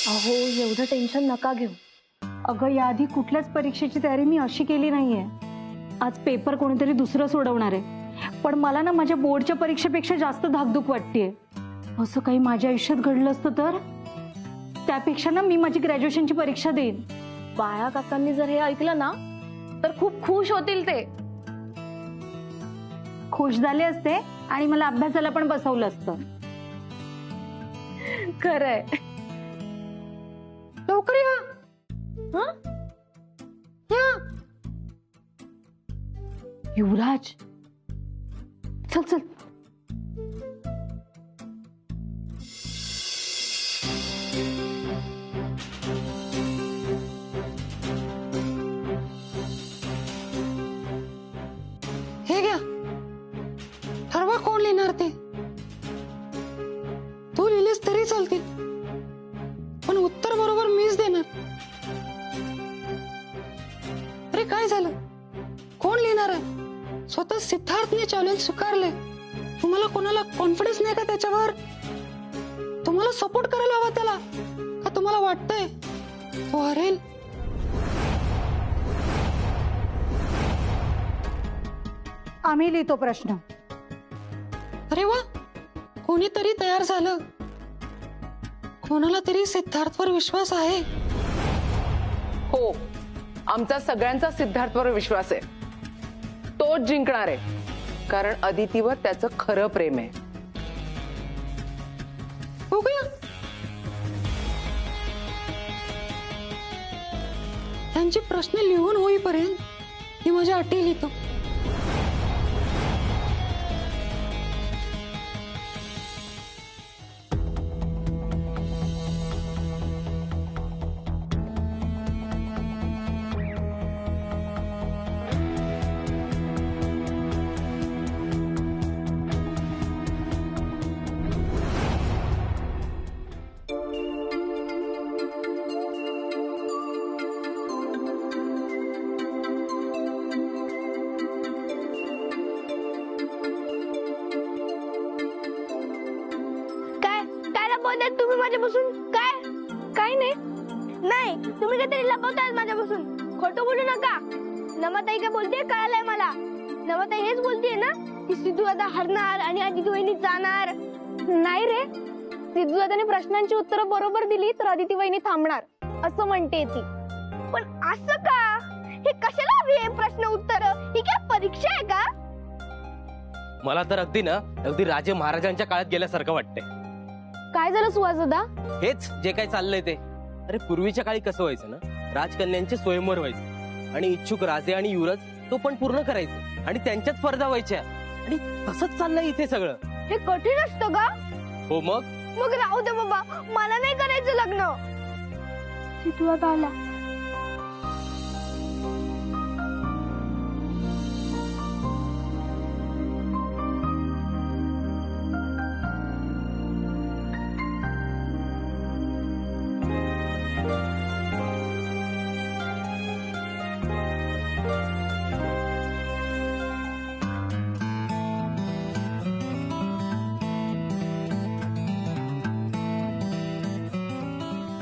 अहो एवढं टेन्शन नका घेऊ. अगं याआधी कुठल्याच परीक्षेची तयारी मी अशी केली नाहीये. आज पेपर कोणीतरी दुसरं सोडवणार आहे, पण मला ना माझ्या बोर्डच्या परीक्षेपेक्षा जास्त धाकधूक वाटतेय. असं काही माझ्या आयुष्यात घडलं असतं तर त्यापेक्षा ना मी माझी ग्रॅज्युएशनची परीक्षा देईन. बाळा काकांनी जर हे ऐकलं ना तर खूप खुश होतील. ते खुश झाले असते आणि मला अभ्यासाला पण बसवलं असतं. खरंय. लवकर या. हं? या. युवराज चल चल. हे घ्या. ठरवा कोण लिहिणार ते. तू लिहिलीस तरी चालतील, पण उत्तर बरोबर मीच देणार. अरे काय झालं? कोण लिहिणार आहे? स्वतः सिद्धार्थने चॅलेंज स्वीकारले. तुम्हाला कोणाला कॉन्फिडन्स नाही का त्याच्यावर? तुम्हाला सपोर्ट करायला हवा त्याला का तुम्हाला वाटतंय तो हरेल? आम्ही लिहितो प्रश्न. अरे वा, कोणीतरी तयार झालं. कोणाला तरी सिद्धार्थवर विश्वास आहे. हो, आमचा सगळ्यांचा सिद्धार्थवर विश्वास आहे. तोच जिंकणार आहे, कारण अदितीवर त्याचं खरं प्रेम आहे. बघूया. त्यांचे प्रश्न लिहून होईपर्यंत मी माझ्या अटी लिहितो. बोलताय तुम्ही माझ्यापासून? काय काय नाही नाही, तुम्ही काहीतरी लपवताय माझ्यापासून. खोटं बोलू नका. नमाताई काय बोलते कळालंय मला. नमाताई हेच बोलतेय ना की सिद्धू दादा हरणार आणि आदिती वहिनी जाणार. नाही रे, सिद्धू दादाने प्रश्नांची उत्तरं बरोबर दिली तर अदिती वहिनी थांबणार असं म्हणते ती. पण असं का? हे कशाला हवी हे प्रश्न उत्तर? ही काय परीक्षा आहे का? मला तर अगदी राजे महाराजांच्या काळात गेल्यासारखं वाटतंय. काय झालं सुहास दादा? हेच जे काही चाललंय ते. अरे पूर्वीच्या काळी कसं व्हायचं ना, राजकन्यांचे स्वयंवर व्हायचे आणि इच्छुक राजे आणि युवराज तो पण पूर्ण करायचे आणि त्यांच्याच स्पर्धा व्हायच्या. आणि तसंच चाललंय इथे सगळं. हे कठीण असतं का? हो मग मग राहू दे बाबा, मला नाही करायचं लग्न. सिद्धू दादा आला.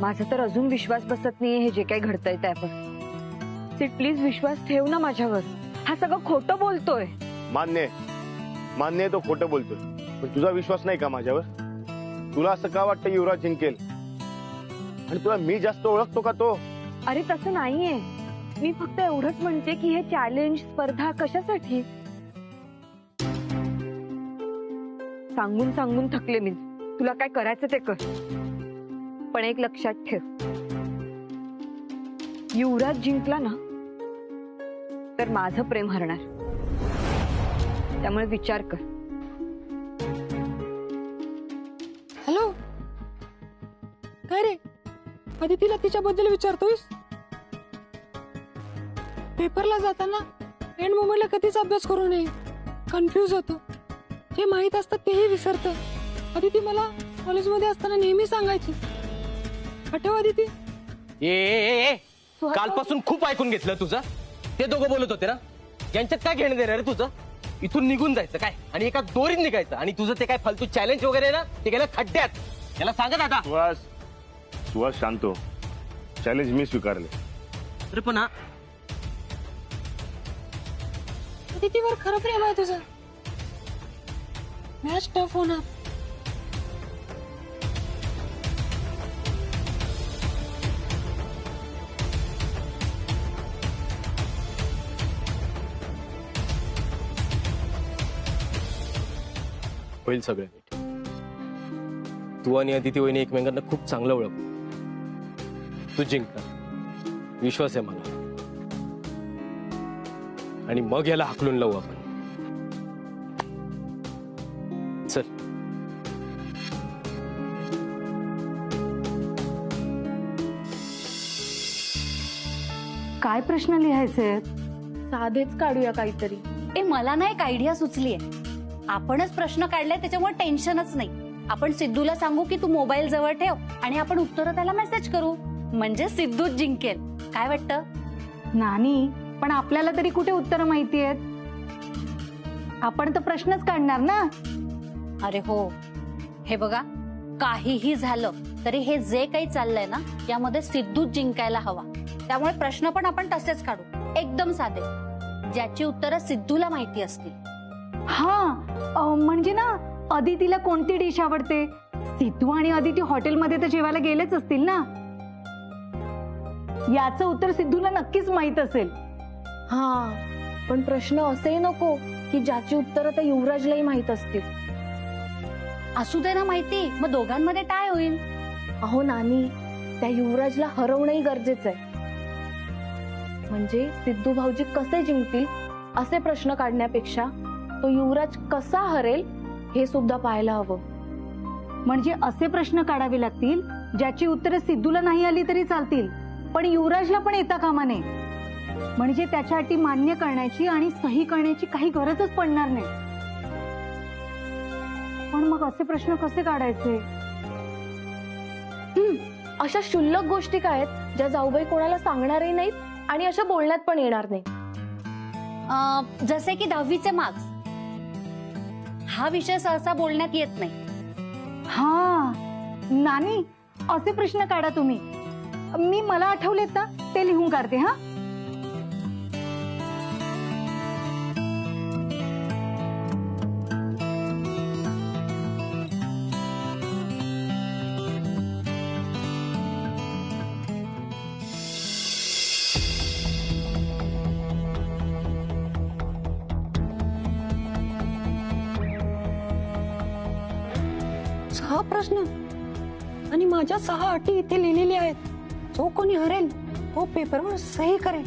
माझा तर अजून विश्वास बसत नाहीये हे जे काही घडतंय त्यावर. सिट प्लीज विश्वास ठेव ना माझ्यावर. हा सगळं खोटं बोलतोय. मान्य आहे तो खोटं बोलतोय, पण तुझा विश्वास नाही का माझ्यावर? तुला असं का वाटतं युवराज जिंकेल? आणि तुला मी जास्त ओळखतो का तो? अरे तसं नाहीये. मी फक्त एवढंच म्हणते की हे चॅलेंज स्पर्धा कशासाठी? सांगून सांगून थकले मी. तुला काय करायचं ते कर, पण एक लक्षात ठेव, युवराज जिंकला ना तर माझं प्रेम हरणार. त्यामुळे विचार कर. हॅलो, काय रे? अदितीला तिच्याबद्दल विचारतोयस? पेपरला जाताना एंड मोमेंटला कधीच अभ्यास करू नये. कन्फ्यूज होतो. जे माहित असतं तेही विसरतं. अदिती मला कॉलेजमध्ये असताना नेहमी सांगायची. आठव अदिती? ए कालपासून खूप ऐकून घेतलं तुझं. ते दोघं बोलत होते ना, यांच्यात काय घेणं देणार रे तुझं? इथून निघून जायचं काय आणि एका दोरीत निघायचं. आणि तुझं ते काय फालतू चॅलेंज वगैरे ना, ते गेलं खड्ड्यात. याला सांगत आता. तू आज शांत हो. चॅलेंज मी स्वीकारले. अरे पण हा अदितीवर खरं प्रेम आहे तुझं. मॅच टफ होणार. होईल सगळं नीट. तू आणि अदिती वहिनी एकमेकांना खूप चांगलं ओळख. तू जिंकणार विश्वास आहे मला. आणि मग याला हाकलून लावू आपण. चल. काय प्रश्न लिहायचे? साधेच काढूया काहीतरी. ए मला ना एक आयडिया सुचलीये. आपणच प्रश्न काढलाय त्याच्यामुळे टेन्शनच नाही. आपण सिद्धूला सांगू की तू मोबाईल जवळ ठेव आणि आपण उत्तर त्याला मेसेज करू. म्हणजे सिद्धूच जिंकेल. काय वाटतं? नानी, पण आपल्याला तरी कुठे उत्तर माहिती आहेत? आपण तर प्रश्नच काढणार ना. अरे हो, हे बघा, काहीही झालं तरी हे जे काही चाललंय ना यामध्ये सिद्धूच जिंकायला हवा. त्यामुळे प्रश्न पण आपण तसेच काढू, एकदम साधे, ज्याची उत्तरं सिद्धूला माहिती असतील. हा, म्हणजे ना अदितीला कोणती डिश आवडते? सिद्धू आणि अदिती हॉटेलमध्ये तर जेवायला गेलेच असतील ना. याचं उत्तर सिद्धूला नक्कीच माहित असेल. हा, पण प्रश्न असेही नको की ज्याची उत्तरं त्या युवराजलाही माहित असतील. असू दे ना माहिती, मग दोघांमध्ये टाय होईल. अहो नानी, त्या युवराजला हरवणंही गरजेचं आहे. म्हणजे सिद्धू भाऊजी कसे जिंकतील असे प्रश्न काढण्यापेक्षा तो युवराज कसा हरेल हे सुद्धा पाहायला हवं. म्हणजे असे प्रश्न काढावे लागतील ज्याची उत्तरे सिद्धूला नाही आली तरी चालतील, पण युवराजला पण येता कामा नये. म्हणजे त्याच्या अटी मान्य करण्याची आणि सही करण्याची काही गरजच पडणार नाही. पण मग असे प्रश्न कसे काढायचे? अशा क्षुल्लक गोष्टी काय आहेत ज्या जाऊबाई कोणाला सांगणारही नाहीत आणि अशा बोलण्यात पण येणार नाही. जसे की 10वीचे मार्क्स. हा विषय सहसा बोलण्यात येत नाही. हा नानी, असे प्रश्न काढा तुम्ही. मी मला आठवलेत ना ते लिहून काढते. हा, सहा प्रश्न आणि माझ्या 6 अटी इथे लिहिलेल्या आहेत. जो कोणी हरेल तो पेपरवर सही करेल.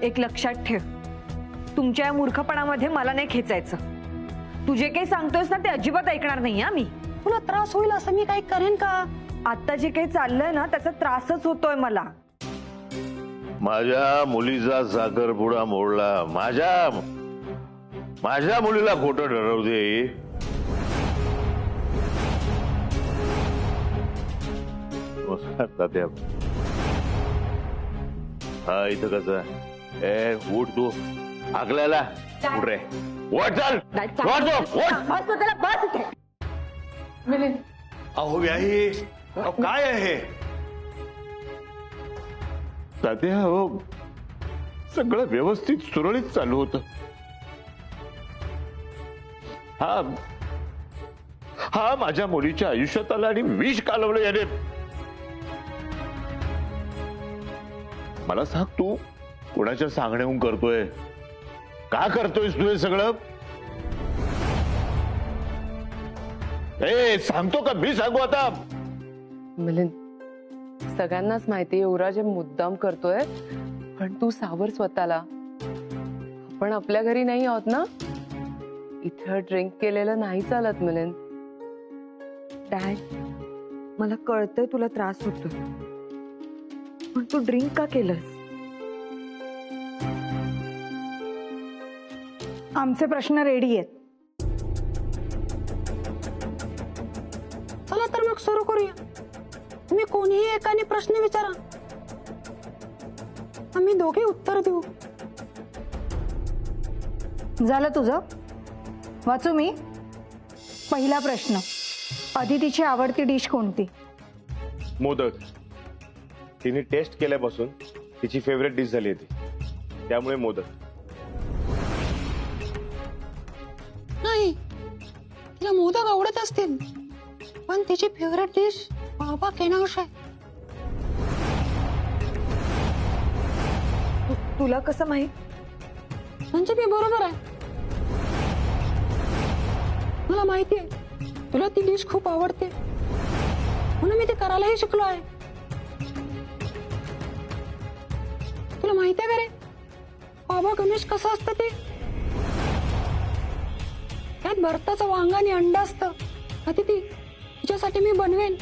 एक लक्षात ठेव, तुमच्या या मूर्खपणामध्ये मला नाही खेचायचं. तू जे काही सांगतोयस ना ते अजिबात ऐकणार नाही. मी तुला त्रास होईल असं मी काही करेन का? आता जे काही चाललंय ना त्याचा त्रासच होतोय मला. माझ्या मुलीचा साखरपुडा मोडला. माझ्या मुलीला खोटं ठरवते. तात्या, हा इथं कसं? ए उठ तू, आकल्याला उठ रे, उठ चल, उठ. अहो व्याही, अहो काय आहे? तात्या, हो सगळं व्यवस्थित सुरळीत चालू होतं. हा माझ्या मुलीच्या आयुष्यात आला आणि विष कालवलं याने. मला सांग, तू कोणाच्या सांगण्याहून करतोय? का करतोयस तू हे सगळं? सांगतो का मी सांगू आता? मिलिंद, सगळ्यांनाच माहिती युवराज मुद्दाम करतोय, पण तू सावर स्वतःला. आपण आपल्या घरी नाही आहोत ना. इथं ड्रिंक केलेलं नाही चालत मिलिंद. डॅड, मला कळतंय तुला त्रास होतोय, पण तू ड्रिंक का केलंस? आमचे प्रश्न रेडी आहेत. चला तर मग सुरू करूया. तुम्ही कोणीही एकाने प्रश्न विचारा, आम्ही दोघे उत्तर देऊ. झालं तुझं? वाचू मी? पहिला प्रश्न, अदितीची आवडती डिश कोणती? मोदक. तिने टेस्ट केल्यापासून तिची फेवरेट डिश झाली आहे ती, त्यामुळे मोदक. नाही, तिला मोदक आवडत असतील, पण तिची फेवरेट डिश बाबा केनावश आहे. तुला कसं माहित? म्हणजे मी बरोबर आहे. मला माहिती आहे तुला ती डिश खूप आवडते, म्हणून मी ते करायलाही शिकलो आहे. तुला माहिती आहे का रे बाबा गणेश कसं असतं ते? त्यात भरताचं वांग आणि अंडा असतं. अदिती, तुझ्यासाठी मी बनवेन.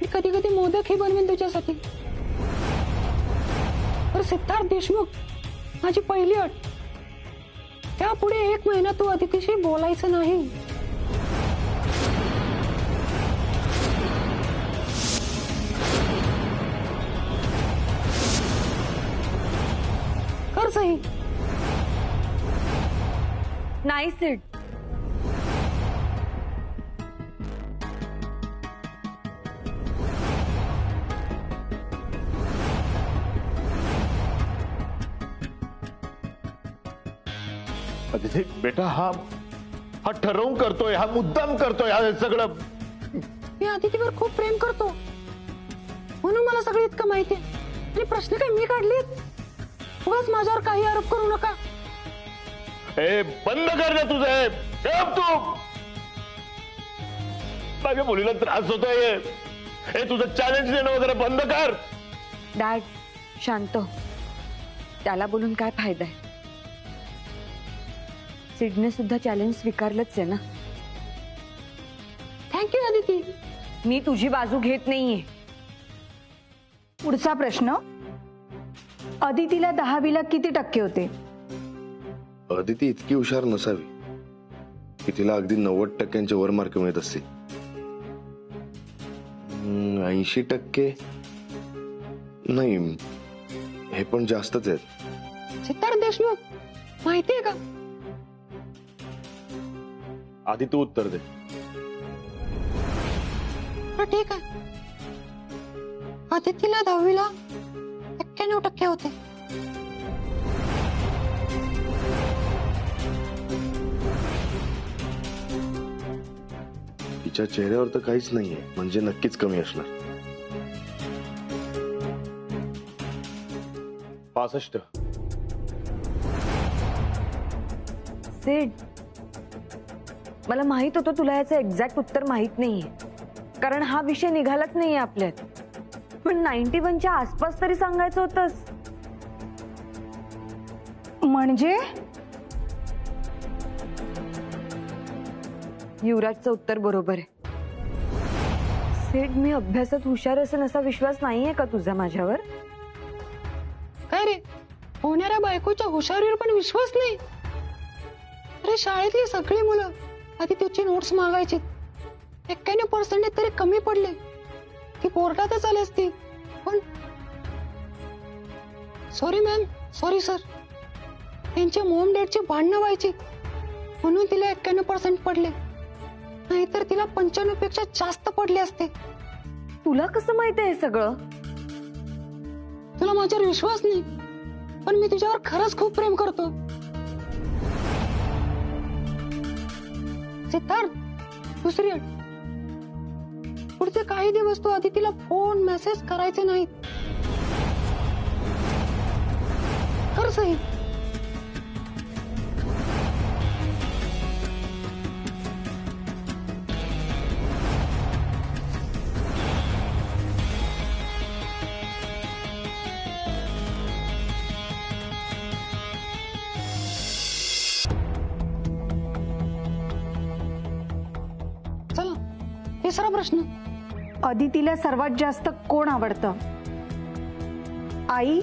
मी कधी कधी मोदकही बनवेन तुझ्यासाठी. तर सिद्धार्थ देशमुख, माझी पहिली अट, त्यापुढे 1 महिना तू अदितीशी बोलायचं नाही. कर सही. नाही सिड, अदिती बेटा, हा ठरवून करतोय, हा मुद्दाम करतोय, हा सगळं. मी अदितीवर खूप प्रेम करतो, म्हणून मला सगळं इतकं माहिती आहे. आणि प्रश्न काय मी काढलेत? उगाच माझ्यावर काही आरोप करू नका. ए, बंद कर ना तुझं हे. गप तू. माझ्या मुलीला त्रास होतोय. हे तुझं चॅलेंज देणं वगैरे बंद कर. डॅड शांत हो. त्याला बोलून काय फायदा आहे? सिडने सुद्धा चॅलेंज स्वीकारलंच आहे ना. थँक्यू अदिती. मी तुझी बाजू घेत नाहीये. पुढचा प्रश्न, अदितीला 10वीला किती टक्के होते? अदिती इतकी हुशार नसावी की तिला अगदी 90% वर मार्क मिळत असतील. 80% नाही, हे पण जास्तच आहेत. सिद्धार्थ देशमुख, माहितीये का? आधी तू उत्तर दे. बरं, ठीक आहे. अदितीला 10वीला 91% होते. तिच्या चेहऱ्यावर तर काहीच नाहीये, म्हणजे नक्कीच कमी असणार. 65. सिड, मला माहित होतं तुला याचं एक्झॅक्ट उत्तर माहित नाहीये, कारण हा विषय निघालाच नाहीये आपल्यात. पण 91च्या आसपास तरी सांगायचं होतंस. म्हणजे युवराजचं उत्तर बरोबर आहे. सिड, मी अभ्यासात हुशार असेल असा विश्वास नाहीये का तुझा माझ्यावर? काय रे, होणाऱ्या बायकोच्या हुशारीवर पण विश्वास नाही? अरे, शाळेतली सगळी मुलं अदितीची नोट्स मागायची. 91% तरी कमी पडले. ती बोर्डातच आली असती. पण सॉरी मॅम, सॉरी सर, त्यांच्या मॉम डॅडची भांडणं व्हायची, म्हणून तिला 91% पडले. नाहीतर तिला 95 पेक्षा जास्त पडले असते. तुला कसं माहिती आहे हे सगळं? तुला माझ्यावर विश्वास नाही, पण मी तुझ्यावर खरंच खूप प्रेम करतो. सिद्धार्थ, दुसरी अट, पुढचे काही दिवस तू अदितीला फोन मेसेज करायचे नाहीत. कर सही. चला, तिसरा प्रश्न, अदितीला सर्वात जास्त कोण आवडतं? आई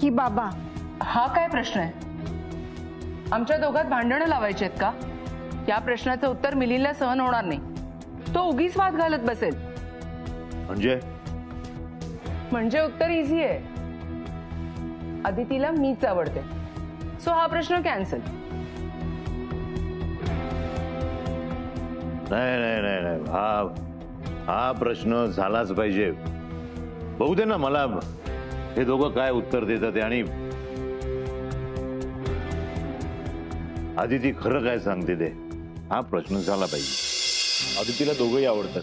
की बाबा? हा काय प्रश्न आहे? आमच्या दोघात भांडणं लावायची आहेत का? या प्रश्नाचं उत्तर मिलिंदला सहन होणार नाही. तो उगीच वाद घालत बसेल. म्हणजे उत्तर इझी आहे. अदितीला मीच आवडते, सो हा प्रश्न कॅन्सल. नाही नाही नाही नाही हा प्रश्न झालाच पाहिजे. बघू दे ना मला हे दोघं काय उत्तर देतात ते, आणि आदिती खरं काय सांगते ते. हा प्रश्न झाला पाहिजे. अदितीला दोघंही आवडतात,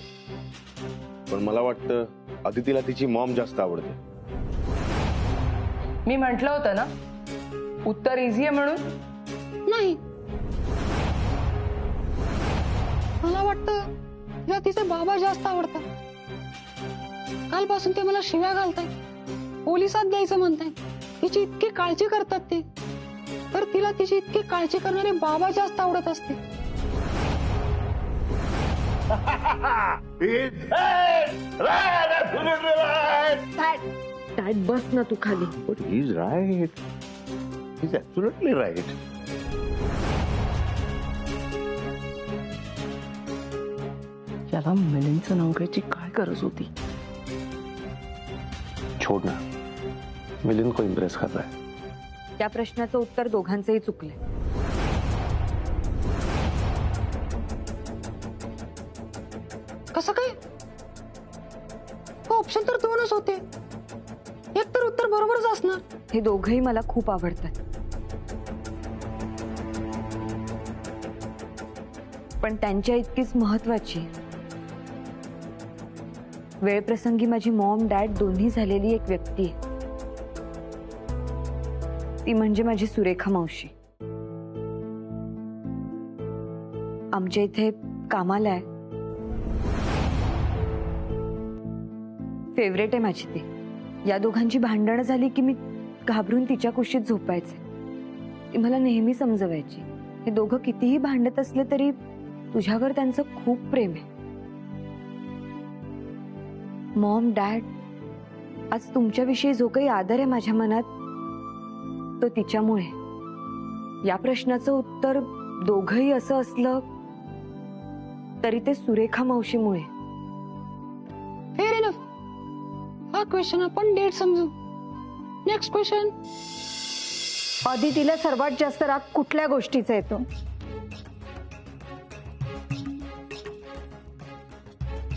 पण मला वाटतं अदितीला तिची मॉम जास्त आवडते. मी म्हंटल होतं ना उत्तर इझी आहे म्हणून. नाही, मला वाटतं तिला तिचे बाबा जास्त आवडतात. कालपासून ते मला शिव्या घालतायत, पोलिसात द्यायचं म्हणतायत. तिची इतकी काळजी करतात ते, तर तिला तिची इतकी काळजी करणारे बाबा जास्त आवडत असते. डॅड बस ना तू खाली. But he's right. He's absolutely right. याला मिलिंदचं नाव घ्यायची काय गरज होती. छोड ना, मिलिंद को इम्प्रेस कर रहा है. त्या प्रश्नाचं उत्तर दोघांचंही चुकलंय. कसं काय? ऑप्शन तर दोनच होते, एक तर उत्तर बरोबरच असणार. हे दोघंही मला खूप आवडतात, पण त्यांच्या इतकीच महत्वाची वेळप्रसंगी माझी मॉम डॅड दोन्ही झालेली एक व्यक्ती आहे. ती म्हणजे माझी सुरेखा मावशी. आमच्या इथे कामाला आहे. फेवरेट आहे माझी ती. या दोघांची भांडणं झाली की मी घाबरून तिच्या कुशीत झोपायचे. ती मला नेहमी समजवायची, हे दोघं कितीही भांडत असले तरी तुझ्यावर त्यांचं खूप प्रेम आहे. मॉम डॅड, आज तुमच्याविषयी जो काही आदर आहे माझ्या मनात तो तिच्यामुळे. या प्रश्नाचं उत्तर दोघंही असं असलं तरी ते सुरेखा मावशीमुळे. Fair enough. हा क्वेश्चन आपण डेट समजू. Next question. अदितीला सर्वात जास्त राग कुठल्या गोष्टीचा येतो?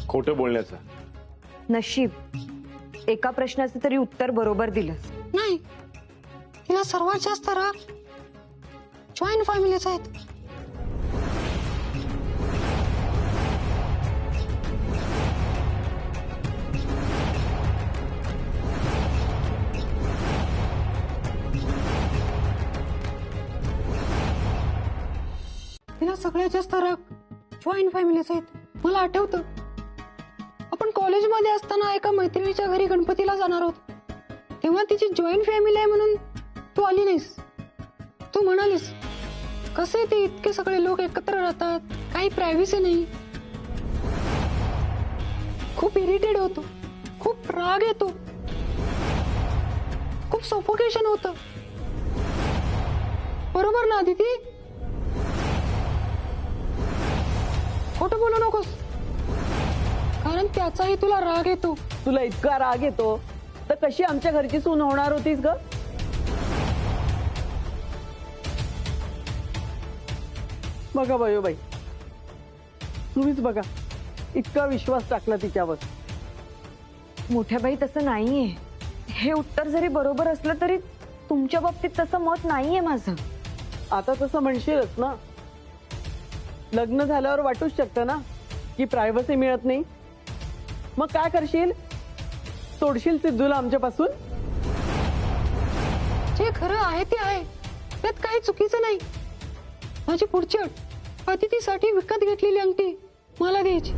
खोटं बोलण्याचा. नशीब, एका प्रश्नाचं तरी उत्तर बरोबर दिलंस. नाही, तिला सर्वात जास्त राग जॉईंट फॅमिलीचा आहे. तिला सगळ्यात जास्त राग जॉईंट फॅमिलीचा आहे. मला आठवतं, आपण कॉलेजमध्ये असताना एका मैत्रिणीच्या घरी गणपतीला जाणार होतो, तेव्हा तिची जॉईंट फॅमिली आहे म्हणून तू आली नाहीस. तू म्हणालीस कसे ते इतके सगळे लोक एकत्र राहतात, काही प्रायव्हसी नाही. खूप इरिटेड होतो, खूप राग येतो, खूप सफोकेशन होतं. बरोबर ना आदिती? खोटं बोलू नकोस, कारण त्याचाही तुला राग येतो. तुला इतका राग येतो तर कशी आमच्या घरची सून होणार होतीस ग? बघा बाई, तुम्हीच बघा, इतका विश्वास टाकला तिच्यावर. मोठ्या बाई, तसं नाहीये. हे उत्तर जरी बरोबर असलं तरी तुमच्या बाबतीत तसं मत नाहीये माझं. आता तसं म्हणशीलच ना. लग्न झाल्यावर वाटूच शकतं ना की प्रायव्हसी मिळत नाही. मग काय करशील? सोडशील सिद्धूला आमच्यापासून? जे खरं आहे ते आहे, त्यात काही चुकीचं नाही. माझी पुढची अट, अतिथीसाठी विकत घेतलेली अंगठी मला द्यायची.